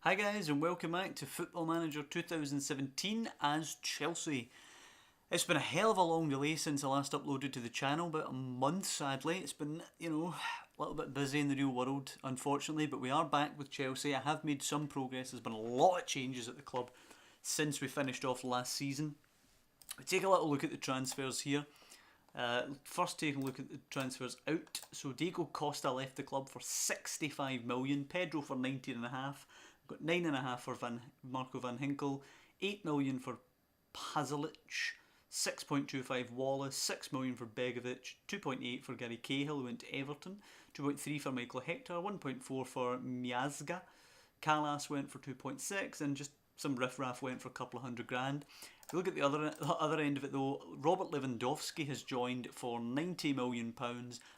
Hi guys and welcome back to Football Manager 2017 as Chelsea. It's been a hell of a long delay since I last uploaded to the channel, about a month sadly. It's been, a little bit busy in the real world unfortunately, but we are back with Chelsea. I have made some progress. There's been a lot of changes at the club since we finished off last season. We take a little look at the transfers here. First taking a look at the transfers out. So Diego Costa left the club for 65 million, Pedro for 19.5, got 9.5 for Marco Van Hinkel, 8 million for Pazalic, 6.25 Wallace, 6 million for Begovic, 2.8 for Gary Cahill who went to Everton, 2.3 for Michael Hector, 1.4 for Miazga, Callas went for 2.6, and just some riff-raff went for a couple of £100,000. If you look at the other end of it though, Robert Lewandowski has joined for £90 million,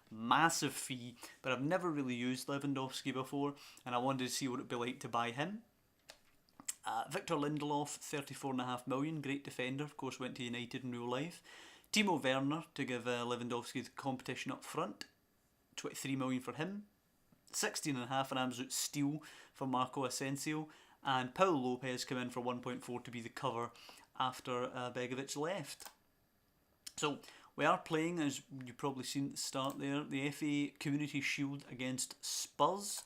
massive fee, but I've never really used Lewandowski before and I wanted to see what it'd be like to buy him. Victor Lindelof, 34.5 million, great defender, of course went to United in real life. Timo Werner to give Lewandowski the competition up front, 23 million for him. 16.5, an absolute steal for Marco Asensio, and Paulo Lopez came in for 1.4 to be the cover after Begovic left. So we are playing, as you've probably seen at the start there, the FA Community Shield against Spurs.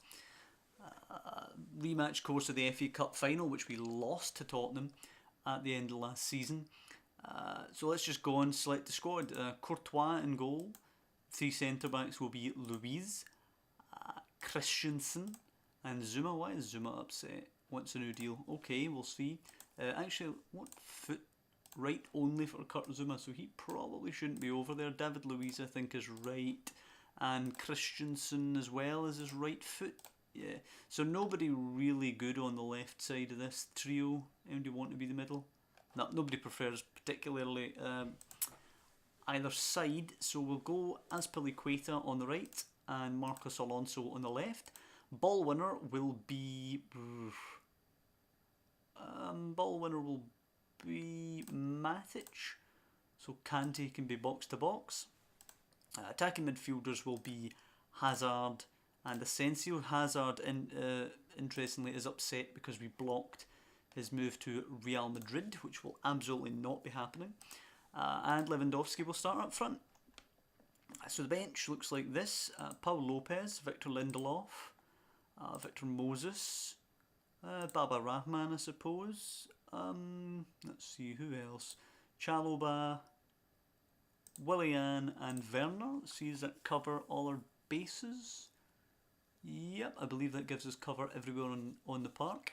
Rematch course of the FA Cup final, which we lost to Tottenham at the end of last season. So let's just go and select the squad. Courtois in goal. 3 centre-backs will be Luiz, Christensen and Zuma. Why is Zuma upset? What's a new deal? Okay, we'll see. Actually, what foot? Right only for Kurt Zuma, so he probably shouldn't be over there. David Luiz I think is right, and Christensen as well as his right foot. Yeah, so nobody really good on the left side of this trio. Anybody want to be the middle? No, nobody prefers particularly either side, so we'll go Azpilicueta on the right and Marcos Alonso on the left. Ball winner will be Matic, so Conte can be box to box. Attacking midfielders will be Hazard and Asensio. Hazard, interestingly, is upset because we blocked his move to Real Madrid, which will absolutely not be happening. And Lewandowski will start up front. So the bench looks like this. Paul Lopez, Victor Lindelof, Victor Moses, Baba Rahman I suppose. Let's see, who else? Chalobah, Willian and Werner. Let's see, does that cover all our bases? Yep, I believe that gives us cover everywhere on the park.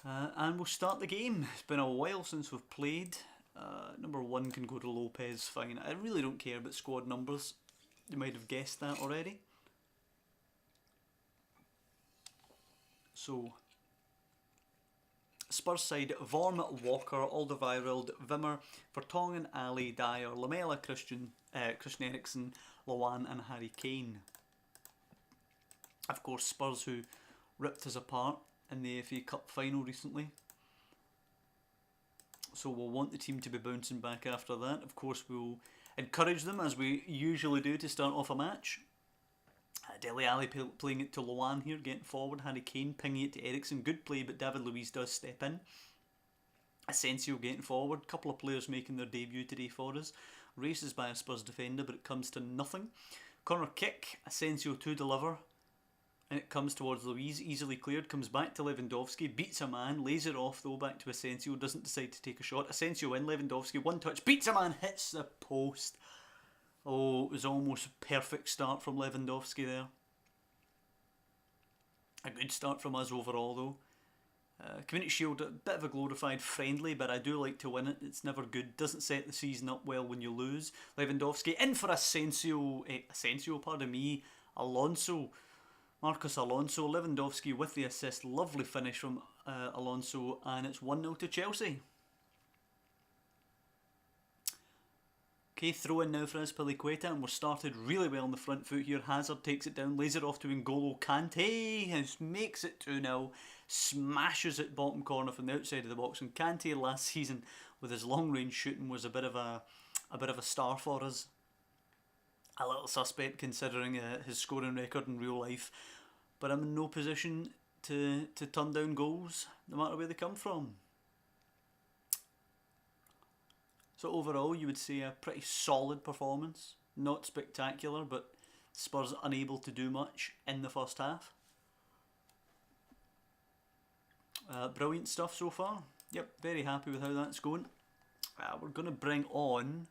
And we'll start the game. It's been a while since we've played. Number 1 can go to Lopez, fine. I really don't care about squad numbers. You might have guessed that already. So, Spurs side: Vorm, Walker, Alderweireld, Wimmer, Vertonghen, Ali, Dyer, Lamela, Christian Eriksen, Lawan and Harry Kane. Of course, Spurs who ripped us apart in the FA Cup final recently. So we'll want the team to be bouncing back after that. Of course, we'll encourage them, as we usually do, to start off a match. Dele Alli playing it to Lawan here, getting forward. Harry Kane pinging it to Eriksen. Good play, but David Luiz does step in. Asensio getting forward. Couple of players making their debut today for us. Races by a Spurs defender, but it comes to nothing. Corner kick. Asensio to deliver. And it comes towards Luiz, easily cleared, comes back to Lewandowski, beats a man, lays it off though, back to Asensio, doesn't decide to take a shot. Asensio in, Lewandowski, one touch, beats a man, hits the post. Oh, it was almost a perfect start from Lewandowski there. A good start from us overall though. Community Shield, a bit of a glorified friendly, but I do like to win it. It's never good, doesn't set the season up well when you lose. Lewandowski in for Alonso. Marcos Alonso, Lewandowski with the assist, lovely finish from Alonso, and it's 1-0 to Chelsea. Okay, throw in now for Azpilicueta, and we're started really well on the front foot here. Hazard takes it down, lays it off to N'Golo Kante, and makes it 2-0, smashes it bottom corner from the outside of the box. And Kante last season, with his long range shooting, was a bit of a star for us. A little suspect considering his scoring record in real life, but I'm in no position to turn down goals, no matter where they come from. So overall, you would say a pretty solid performance. Not spectacular, but Spurs unable to do much in the first half. Brilliant stuff so far. Yep, very happy with how that's going. We're going to bring on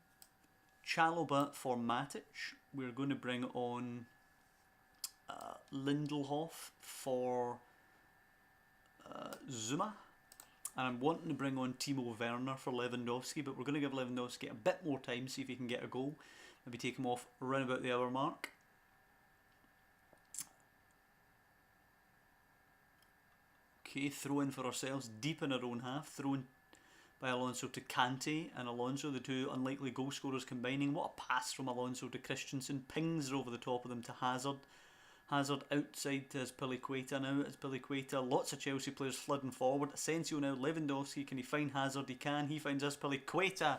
Chalobah for Matic. We're going to bring on Lindelof for Zuma. And I'm wanting to bring on Timo Werner for Lewandowski, but we're going to give Lewandowski a bit more time, see if he can get a goal. Maybe take him off around about the hour mark. Okay, throw in for ourselves deep in our own half. Thrown by Alonso to Conte, and Alonso, the two unlikely goal scorers combining. What a pass from Alonso to Christensen. Pings over the top of them to Hazard. Hazard outside to Azpilicueta now. Azpilicueta, lots of Chelsea players flooding forward. Asensio now, Lewandowski, can he find Hazard? He can. He finds Azpilicueta,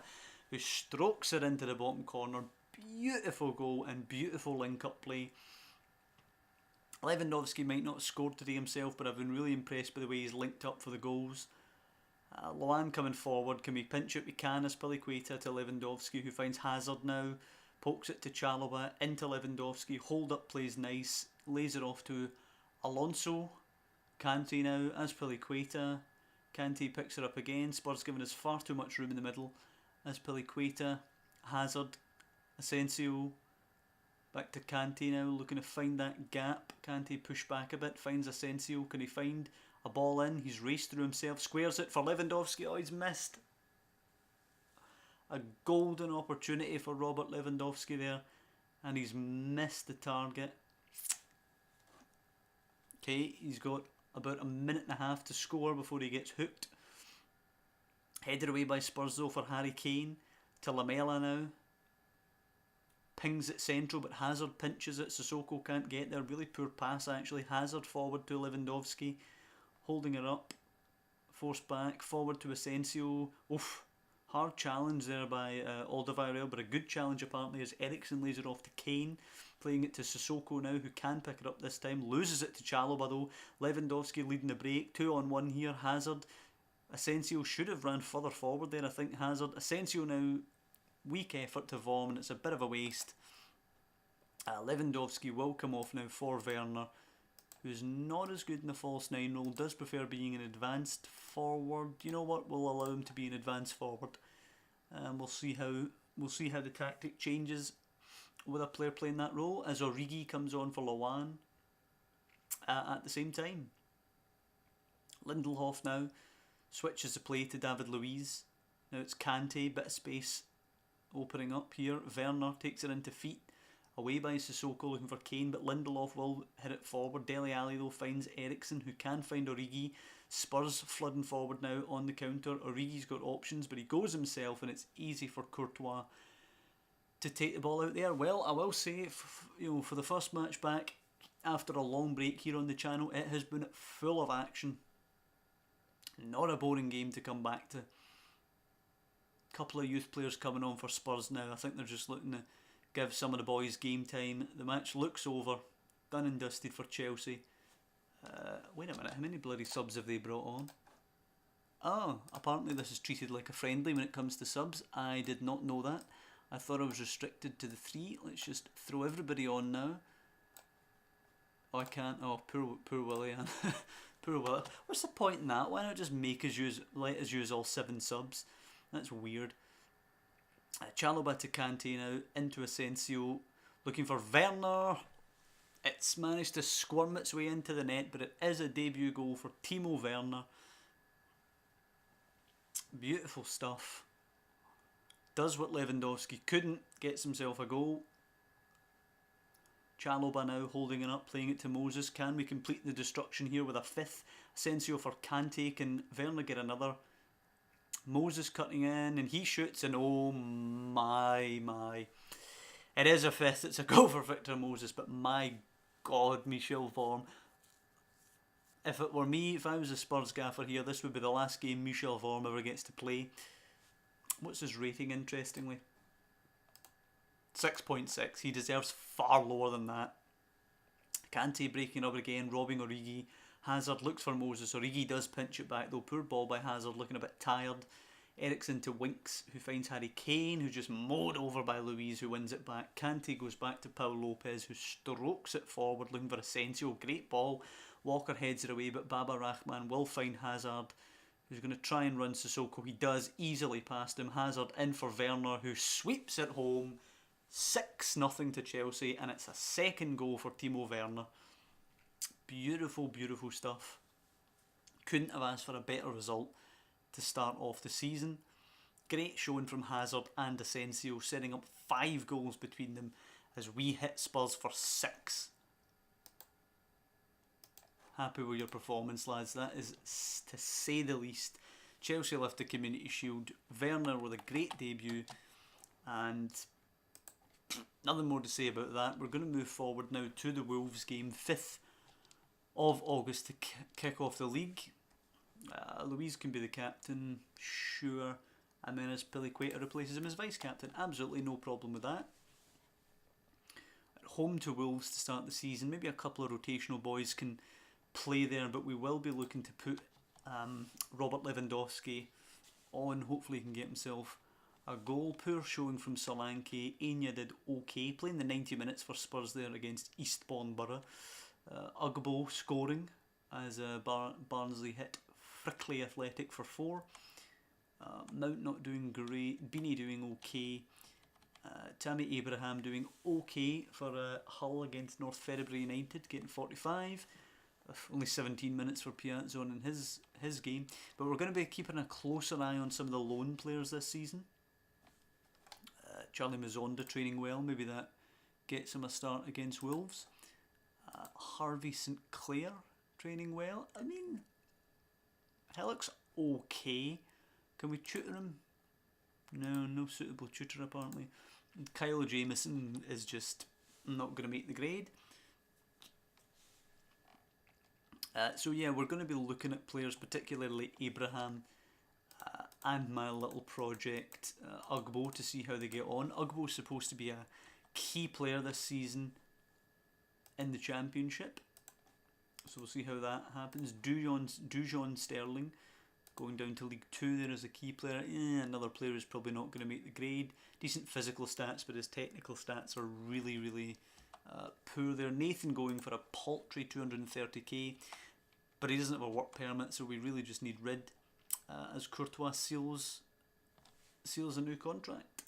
who strokes it into the bottom corner. Beautiful goal and beautiful link-up play. Lewandowski might not have scored today himself, but I've been really impressed by the way he's linked up for the goals. Luan coming forward, can we pinch it? We can. Azpilicueta to Lewandowski, who finds Hazard now, pokes it to Chalobah, into Lewandowski, hold up plays nice, lays it off to Alonso, Kante now, Azpilicueta, Kante picks it up again, Spurs giving us far too much room in the middle, Azpilicueta, Hazard, Asensio, back to Kante now, looking to find that gap. Kante push back a bit, finds Asensio, can he find a ball in? He's raced through himself, squares it for Lewandowski, oh he's missed. A golden opportunity for Robert Lewandowski there, and he's missed the target. Okay, he's got about a minute and a half to score before he gets hooked. Headed away by Spurs though for Harry Kane, to Lamela now. Pings it central, but Hazard pinches it. Sissoko can't get there. Really poor pass actually. Hazard forward to Lewandowski, holding it up. Forced back, forward to Asensio. Oof, hard challenge there by Alderweireld, but a good challenge apparently as Eriksen lays it off to Kane. Playing it to Sissoko now, who can pick it up this time. Loses it to Chalobah though. Lewandowski leading the break. 2-on-1 here. Hazard. Asensio should have ran further forward there, I think. Hazard. Asensio now, weak effort to Vorm, and it's a bit of a waste. Lewandowski will come off now for Werner, who's not as good in the false nine role, does prefer being an advanced forward. You know what, we'll allow him to be an advanced forward. We'll see how the tactic changes with a player playing that role, as Origi comes on for Luan at the same time. Lindelof now switches the play to David Luiz. Now it's Kante, bit of space opening up here. Werner takes it into feet, away by Sissoko looking for Kane, but Lindelof will hit it forward. Dele Alli though finds Eriksen, who can find Origi. Spurs flooding forward now on the counter. Origi's got options, but he goes himself, and it's easy for Courtois to take the ball out there. Well, I will say, for the first match back after a long break here on the channel, it has been full of action. Not a boring game to come back to. Couple of youth players coming on for Spurs now. I think they're just looking to give some of the boys game time. The match looks over, done and dusted for Chelsea. Wait a minute, how many bloody subs have they brought on? Oh, apparently this is treated like a friendly when it comes to subs. I did not know that. I thought I was restricted to the 3. Let's just throw everybody on now. Oh, I can't. Oh, poor Willie. Poor Willie. What's the point in that? Why not just let us use all 7 subs? That's weird. Chalobah to Kante now, into Asensio, looking for Werner. It's managed to squirm its way into the net, but it is a debut goal for Timo Werner. Beautiful stuff. Does what Lewandowski couldn't, gets himself a goal. Chalobah now holding it up, playing it to Moses. Can we complete the destruction here with a 5th? Asensio for Kante. Can Werner get another? Moses cutting in, and he shoots, and oh my. It is a 5th, it's a goal for Victor Moses, but my God, Michel Vorm. If it were me, if I was a Spurs gaffer here, this would be the last game Michel Vorm ever gets to play. What's his rating, interestingly? 6.6. He deserves far lower than that. Kante breaking up again, robbing Origi. Hazard looks for Moses. Origi does pinch it back though. Poor ball by Hazard, looking a bit tired. Eriksen to Winks, who finds Harry Kane, who's just mowed over by Luiz, who wins it back. Kante goes back to Paul Lopez, who strokes it forward, looking for Asensio. Great ball. Walker heads it away, but Baba Rahman will find Hazard, who's going to try and run Sissoko. He does, easily past him. Hazard in for Werner, who sweeps it home. 6-0 to Chelsea, and it's a second goal for Timo Werner. Beautiful, beautiful stuff. Couldn't have asked for a better result to start off the season. Great showing from Hazard and Asensio, setting up 5 goals between them as we hit Spurs for 6. Happy with your performance, lads. That is to say the least. Chelsea left the Community Shield. Werner with a great debut, and nothing more to say about that. We're going to move forward now to the Wolves game, 5th of August, to kick off the league. Luiz can be the captain, sure, and then as Piliqueta replaces him as vice-captain. Absolutely no problem with that. At home to Wolves to start the season. Maybe a couple of rotational boys can play there, but we will be looking to put Robert Lewandowski on. Hopefully he can get himself a goal. Poor showing from Solanke. Enya did okay, playing the 90 minutes for Spurs there against Eastbourne Borough. Ugbo scoring as Barnsley hit Frickley Athletic for 4. Mount not doing great. Beanie doing okay. Tammy Abraham doing okay for Hull against North Ferriby United, getting 45. Only 17 minutes for Piazzon in his game. But we're going to be keeping a closer eye on some of the loan players this season. Charlie Mazonda training well. Maybe that gets him a start against Wolves. Harvey St Clair training well. I mean, he looks okay. Can we tutor him? No suitable tutor apparently. And Kyle Jamieson is just not going to make the grade. So yeah, we're going to be looking at players, particularly Abraham and my little project Ugbo, to see how they get on. Ugbo's supposed to be a key player this season in the Championship, so we'll see how that happens. Dujon Sterling going down to League 2 there as a key player. Another player who's probably not going to make the grade. Decent physical stats, but his technical stats are really, really poor there. Nathan going for a paltry 230k, but he doesn't have a work permit, so we really just need rid as Courtois seals a new contract.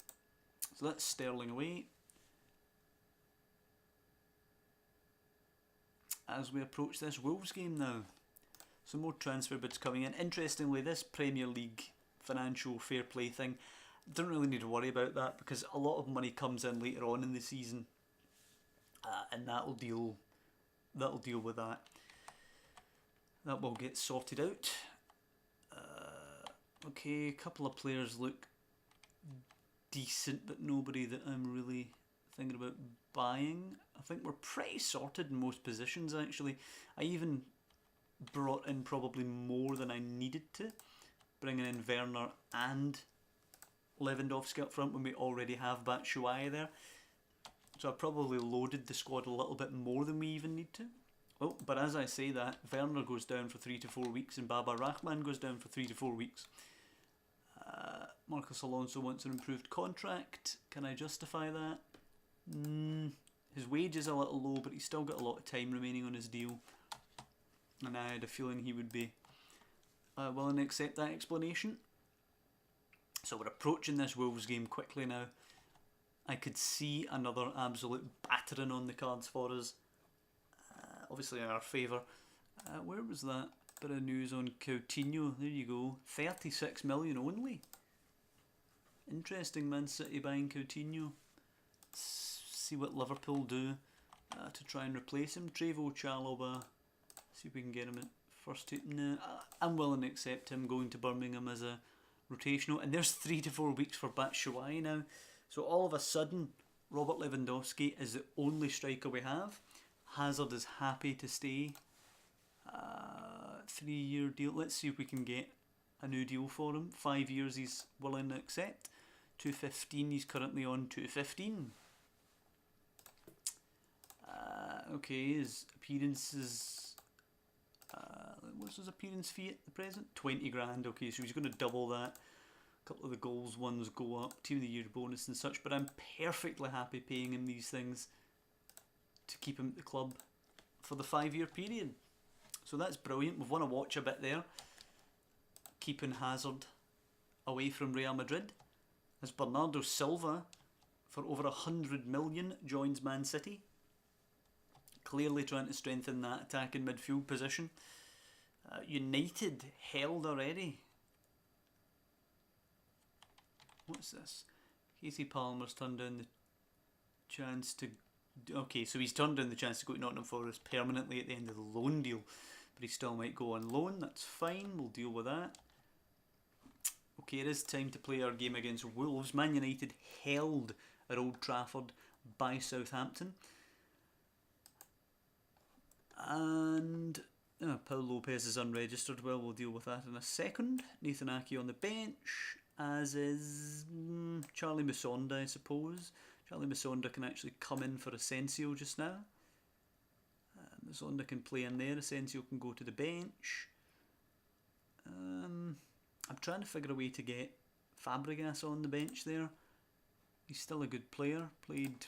So that's Sterling away. As we approach this Wolves game now, some more transfer bids coming in. Interestingly, this Premier League financial fair play thing, don't really need to worry about that because a lot of money comes in later on in the season, and that'll deal with that. That will get sorted out. Okay, a couple of players look decent, but nobody that I'm really thinking about buying. I think we're pretty sorted in most positions actually. I even brought in probably more than I needed to, bringing in Werner and Lewandowski up front when we already have Batshuayi there. So I probably loaded the squad a little bit more than we even need to. Oh, but as I say that, Werner goes down for 3 to 4 weeks and Baba Rahman goes down for 3 to 4 weeks. Marcos Alonso wants an improved contract. Can I justify that? His wage is a little low, but he's still got a lot of time remaining on his deal. And I had a feeling he would be willing to accept that explanation. So we're approaching this Wolves game quickly now. I could see another absolute battering on the cards for us. Obviously in our favour. Where was that bit of news on Coutinho? There you go. 36 million only. Interesting, Man City buying Coutinho. See what Liverpool do to try and replace him. Trevoh Chalobah. See if we can get him at first team. No, I'm willing to accept him going to Birmingham as a rotational. And there's 3 to 4 weeks for Batshuayi now. So all of a sudden, Robert Lewandowski is the only striker we have. Hazard is happy to stay. 3-year deal. Let's see if we can get a new deal for him. 5 years he's willing to accept. 215, he's currently on 215. Okay, his appearances What's his appearance fee at the present? 20 grand. Okay, so he's going to double that. A couple of the goals ones go up, Team of the Year bonus and such, but I'm perfectly happy paying him these things to keep him at the club for the 5-year period. So that's brilliant. We've won a watch a bit there, keeping Hazard away from Real Madrid, as Bernardo Silva for over 100 million joins Man City, clearly trying to strengthen that attacking midfield position. United held already. What's this? Casey Palmer's turned down the chance to... Okay, so he's turned down the chance to go to Nottingham Forest permanently at the end of the loan deal, but he still might go on loan. That's fine, we'll deal with that. Okay, it is time to play our game against Wolves. Man United held at Old Trafford by Southampton. And Paul Lopez is unregistered. Well, we'll deal with that in a second. Nathan Ake on the bench, as is Charlie Musonda, I suppose. Charlie Musonda can actually come in for Asensio just now. Musonda can play in there. Asensio can go to the bench. I'm trying to figure a way to get Fabregas on the bench there. He's still a good player. Played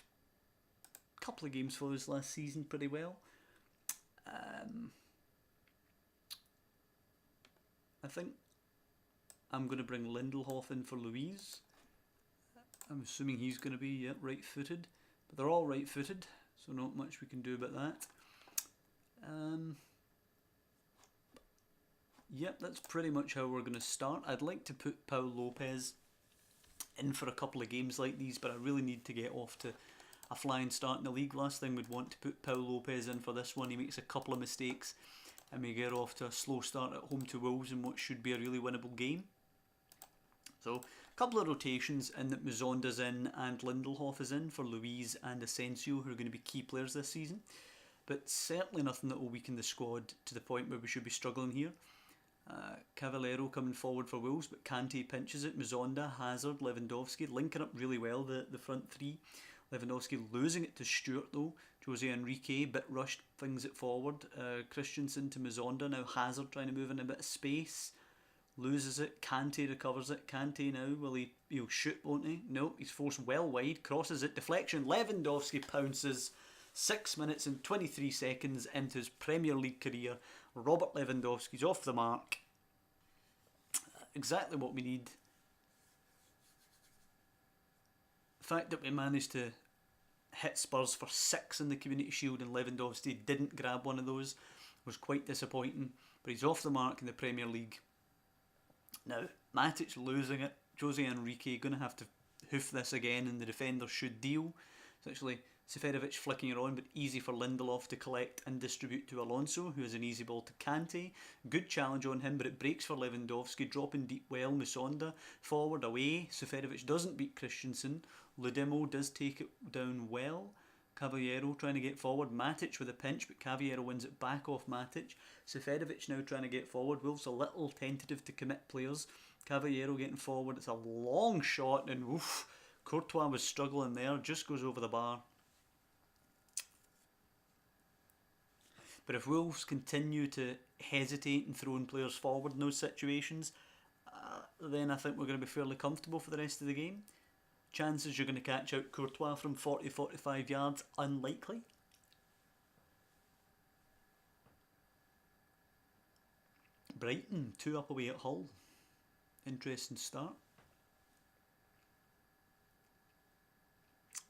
a couple of games for us last season pretty well. I think I'm going to bring Lindelhoff in for Luiz. I'm assuming he's going to be right-footed, but they're all right-footed, so not much we can do about that. Yep, that's pretty much how we're going to start. I'd like to put Paul Lopez in for a couple of games like these, but I really need to get off to a flying start in the league. Last thing we'd want to put Paul Lopez in for this one. He makes a couple of mistakes and we get off to a slow start at home to Wolves in what should be a really winnable game. So a couple of rotations in that Musonda's in and Lindelhoff is in for Luiz and Asensio, who are going to be key players this season. But certainly nothing that will weaken the squad to the point where we should be struggling here. Cavallero coming forward for Wolves, but Conte pinches it. Musonda, Hazard, Lewandowski linking up really well, the front three. Lewandowski losing it to Stewart though. Jose Enrique bit rushed things it forward. Christensen to Musonda. Now Hazard trying to move in a bit of space. Loses it. Kante recovers it. Kante now, he'll shoot, won't he? No, he's forced well wide. Crosses it. Deflection. Lewandowski pounces. 6 minutes and 23 seconds into his Premier League career. Robert Lewandowski's off the mark. Exactly what we need. The fact that we managed to hit Spurs for 6 in the Community Shield and Lewandowski didn't grab one of those was quite disappointing. But he's off the mark in the Premier League. Now, Matic losing it. Jose Enrique going to have to hoof this again and the defenders should deal. It's actually Seferovic flicking it on, but easy for Lindelof to collect and distribute to Alonso, who has an easy ball to Kante. Good challenge on him, but it breaks for Lewandowski, dropping deep well. Musonda forward away. Seferovic doesn't beat Christensen. Ludemo does take it down well. Cavallero trying to get forward. Matic with a pinch, but Cavallero wins it back off Matic. Seferovic now trying to get forward. Wolves a little tentative to commit players. Cavallero getting forward. It's a long shot, and oof, Courtois was struggling there. Just goes over the bar. But if Wolves continue to hesitate and throwing players forward in those situations, then I think we're going to be fairly comfortable for the rest of the game. Chances you're going to catch out Courtois from 40-45 yards, unlikely. Brighton, 2 up away at Hull. Interesting start.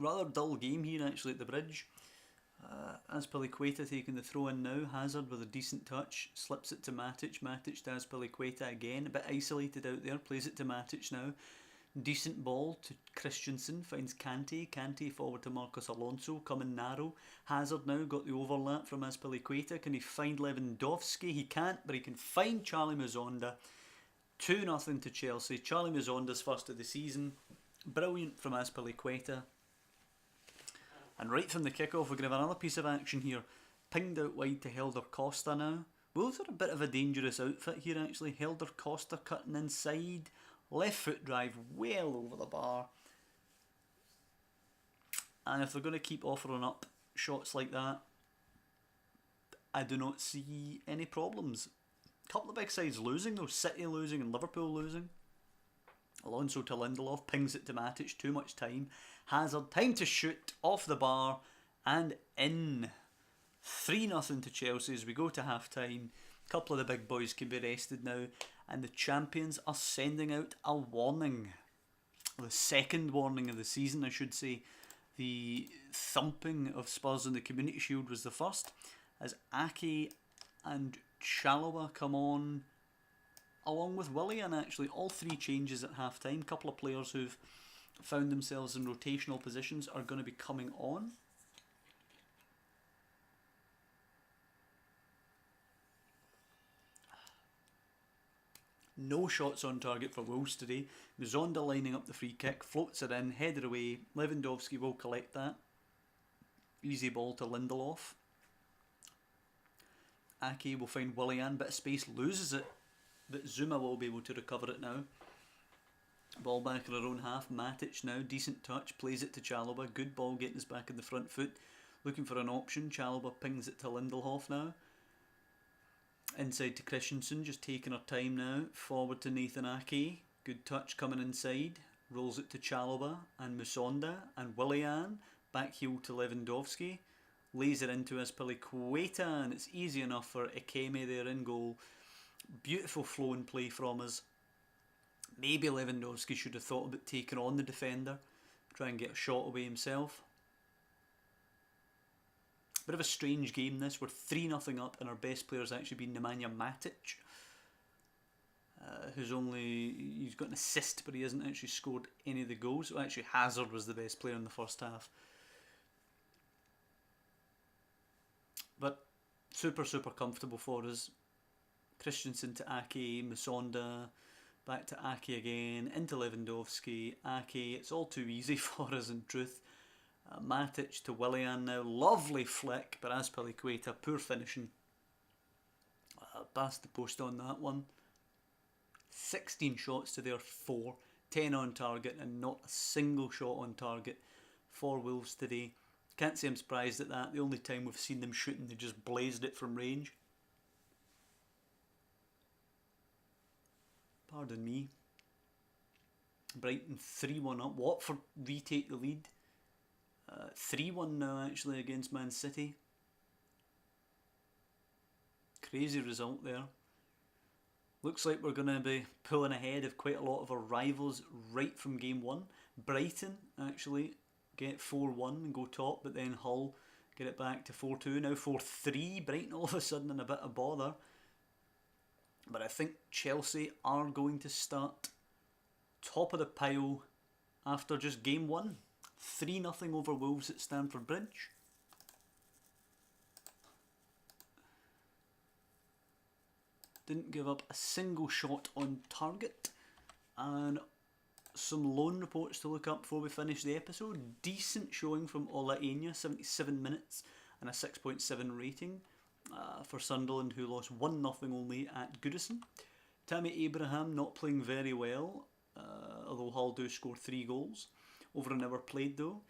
Rather dull game here actually at the Bridge. Azpilicueta taking the throw in now. Hazard with a decent touch, slips it to Matic. Matic to Azpilicueta again, a bit isolated out there, plays it to Matic now. Decent ball to Christensen, finds Kante. Kante forward to Marcos Alonso, coming narrow. Hazard now got the overlap from Azpilicueta. Can he find Lewandowski? He can't, but he can find Charlie Musonda. 2-0 to Chelsea. Charlie Musonda's first of the season. Brilliant from Azpilicueta. And right from the kickoff, we're going to have another piece of action here. Pinged out wide to Helder Costa now. Wolves are a bit of a dangerous outfit here actually. Helder Costa cutting inside. Left foot drive well over the bar. And if they're going to keep offering up shots like that, I do not see any problems. A couple of big sides losing though. City losing and Liverpool losing. Alonso to Lindelof, pings it to Matic, too much time. Hazard, time to shoot, off the bar, and in. 3-0 to Chelsea as we go to half time. A couple of the big boys can be rested now, and the champions are sending out a warning. The second warning of the season, I should say. The thumping of Spurs in the Community Shield was the first, as Ake and Chalobah come on, along with Willian actually. All three changes at half time. A couple of players who've found themselves in rotational positions are going to be coming on. No shots on target for Wolves today. Muzonda lining up the free kick, floats it in, headed away. Lewandowski will collect that. Easy ball to Lindelof. Ake will find Willian, bit of space, loses it, but Zuma will be able to recover it now. Ball back in our own half. Matic now, decent touch, plays it to Chalobah. Good ball getting us back in the front foot. Looking for an option. Chalobah pings it to Lindelof now. Inside to Christensen, just taking her time now. Forward to Nathan Ake. Good touch coming inside. Rolls it to Chalobah and Musonda and Willian. Back heel to Lewandowski. Lays it into Azpilicueta, and it's easy enough for Ikeme there in goal. Beautiful flow and play from us. Maybe Lewandowski should have thought about taking on the defender. Try and get a shot away himself. Bit of a strange game this. We're 3-0 up and our best player's actually been Nemanja Matic. He's got an assist, but he hasn't actually scored any of the goals. So actually Hazard was the best player in the first half. But super comfortable for us. Christensen to Ake, Musonda, back to Ake again, into Lewandowski, Ake. It's all too easy for us in truth. Matic to Willian now, lovely flick, but Azpilicueta, poor finishing. Past the post on that one. 16 shots to their 4, 10 on target, and not a single shot on target for Wolves today. Can't say I'm surprised at that. The only time we've seen them shooting, they just blazed it from range. Pardon me. Brighton 3-1 up. Watford retake the lead. 3-1 now actually against Man City. Crazy result there. Looks like we're going to be pulling ahead of quite a lot of our rivals right from game 1. Brighton actually get 4-1 and go top, but then Hull get it back to 4-2. Now 4-3. Brighton all of a sudden in a bit of bother. But I think Chelsea are going to start top of the pile after just game 1. 3-0 over Wolves at Stamford Bridge. Didn't give up a single shot on target. And some loan reports to look up before we finish the episode. Decent showing from Ola Enya, 77 minutes and a 6.7 rating for Sunderland, who lost 1-0 only at Goodison. Tammy Abraham not playing very well, although Hull do score 3 goals. Over an hour played though.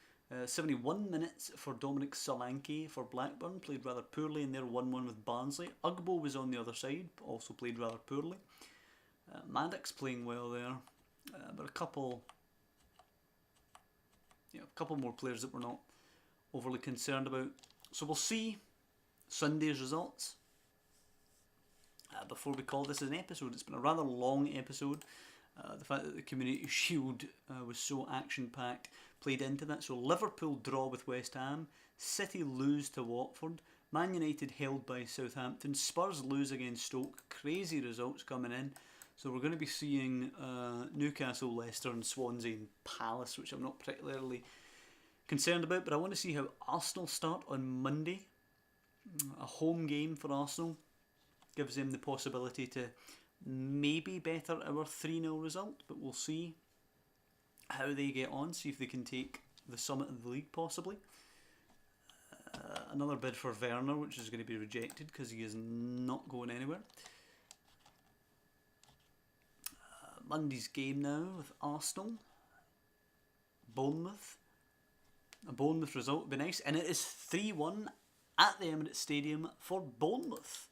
71 minutes for Dominic Solanke for Blackburn, played rather poorly in their 1-1 with Barnsley. Ugbo was on the other side, also played rather poorly. Maddox playing well there, but a couple more players that we're not overly concerned about. So we'll see Sunday's results. Before we call this an episode, it's been a rather long episode. The fact that the Community Shield was so action-packed played into that. So Liverpool draw with West Ham, City lose to Watford, Man United held by Southampton, Spurs lose against Stoke. Crazy results coming in. So we're going to be seeing Newcastle, Leicester and Swansea and Palace, which I'm not particularly concerned about. But I want to see how Arsenal start on Monday. A home game for Arsenal gives them the possibility to maybe better our 3-0 result, but we'll see how they get on, see if they can take the summit of the league possibly. Another bid for Werner, which is going to be rejected because he is not going anywhere. Monday's game now with Arsenal. Bournemouth. A Bournemouth result would be nice, and it is 3-1 at the Emirates Stadium for Bournemouth.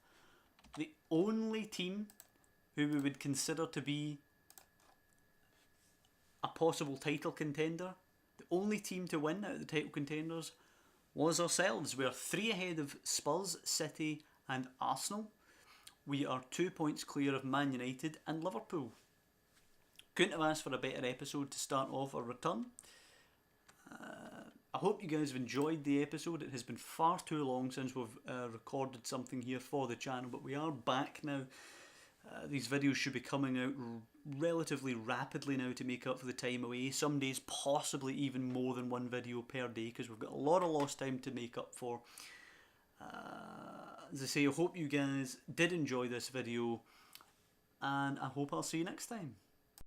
The only team who we would consider to be a possible title contender, the only team to win out of the title contenders, was ourselves. We are 3 ahead of Spurs, City and Arsenal. We are 2 points clear of Man United and Liverpool. Couldn't have asked for a better episode to start off our return. I hope you guys have enjoyed the episode. It has been far too long since we've recorded something here for the channel, but we are back now. These videos should be coming out relatively rapidly now to make up for the time away. Some days possibly even more than 1 video per day, because we've got a lot of lost time to make up for. As I say, I hope you guys did enjoy this video, and I hope I'll see you next time.